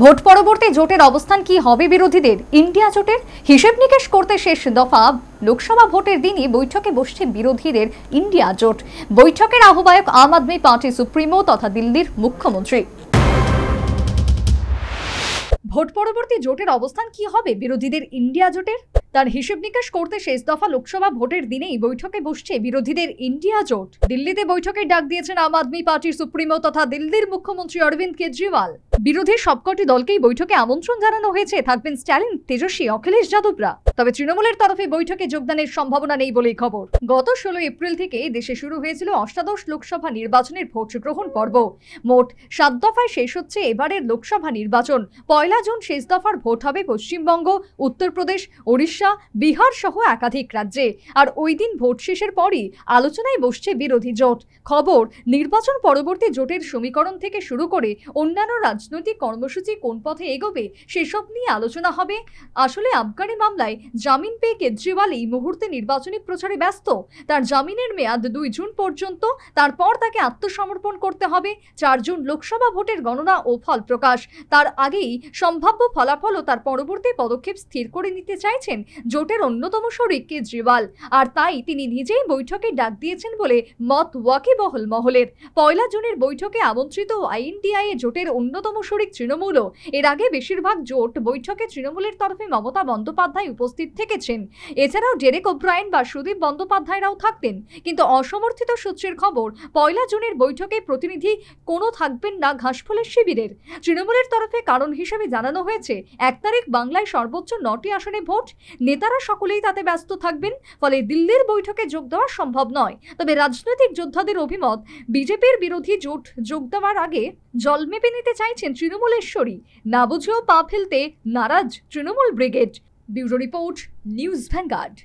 Vote পরবর্তী জোটের অবস্থান কি হবে বিরোধীদের? ইন্ডিয়া জোটের হিসেব নিকেশ করতে শেষ দফা লোকসভা ভোটের দিনই বৈঠকে বসছে বিরোধীদের ইন্ডিয়া জোট। বৈঠকের আহ্বায়ক আম আদমি পার্টি সুপ্রিমো তথা দিল্লির মুখ্যমন্ত্রী। ভোট পরবর্তী জোটের অবস্থান কি হবে বিরোধীদের ইন্ডিয়া জোটের? তার হিসেব নিকাশ করতে শেষ দফা লোকসভা ভোটের দিনেই বৈঠকে বসছে বিরোধীদের ইন্ডিয়া জোট। দিল্লিতে বৈঠকের ডাক দিয়েছেন আম আদমি পার্টির সুপ্রিমো তথা দিল্লির মুখ্যমন্ত্রী অরবিন্দ কেজরিওয়াল। বিরোধী সবকটি দলকেই বৈঠকে আমন্ত্রণ জানানো হয়েছে। থাকবেন স্ট্যালিন, তেজস্বী, অখিলেশ যাদবরা। তবে তৃণমূলের তরফে বৈঠকে যোগদানের সম্ভাবনা নেই বলেই খবর। গত 16 এপ্রিল থেকে দেশে শুরু হয়েছিল অষ্টাদশ লোকসভা নির্বাচনের ভোট গ্রহণ পর্ব। মোট 7 দফায় শেষ হচ্ছে এবারের লোকসভা নির্বাচন। 1 জুন শেষ দফার ভোট হবে পশ্চিমবঙ্গ, উত্তরপ্রদেশ, ওড়িশা, বিহার সহ একাধিক রাজ্যে। আর ওই দিন ভোট শেষের পরই আলোচনায় বসছে বিরোধী জোট। খবর, নির্বাচন পরবর্তী জোটের সমীকরণ থেকে শুরু করে অন্যান্য রাজনৈতিক কর্মসূচি কোন পথে এগোবে সেসব নিয়ে আলোচনা হবে। আসলে আবগারি মামলায় জামিন পেয়ে কেজরিওয়াল এই মুহূর্তে নির্বাচনী প্রচারে ব্যস্ত। তার জামিনের মেয়াদ 2 জুন পর্যন্ত, তারপর তাকে আত্মসমর্পণ করতে হবে। 4 জুন লোকসভা ভোটের গণনা ও ফল প্রকাশ। তার আগেই সম্ভাব্য ফলাফল ও তার পরবর্তী পদক্ষেপ স্থির করে নিতে চাইছেন জোটের অন্যতম শরিক কেজরিওয়াল। আর তাই তিনি নিজেই বৈঠকে ডাক দিয়েছেন বলে মত ওয়াকিবহল মহলের। 1 জুনের বৈঠকে আমন্ত্রিত আইএনডিআই জোটের অন্যতম শরিক তৃণমূলও। এর আগে বেশিরভাগ জোট বৈঠকে তৃণমূলের তরফে মমতা বন্দ্যোপাধ্যায় উপস্থিত থেকেছেন। এছাড়াও ডেরেক ওব্রায়েন বা সুদীপ বন্দ্যোপাধ্যায়রাও থাকতেন, কিন্তু অসমর্থিত সূত্রের খবর 1 জুনের বৈঠকে প্রতিনিধি কোনো থাকবেন না ঘাসফুলের শিবিরের। তৃণমূলের তরফে কারণ হিসেবে জানানো হয়েছে 1 তারিখ বাংলায় সর্বোচ্চ 9টি আসনে ভোট। নেতারা সকলেই তাতে ব্যস্ত থাকবেন, ফলে দিল্লির বৈঠকে যোগ দেওয়া সম্ভব নয়। তবে রাজনৈতিক যোদ্ধাদের অভিমত, বিজেপির বিরোধী জোট যোগ দেওয়ার আগে জল মেপে নিতে চাইছেন তৃণমূলেশ্বরী। না বুঝেও পা ফেলতে নারাজ Trinamool brigade. Bureau report, news vanguard.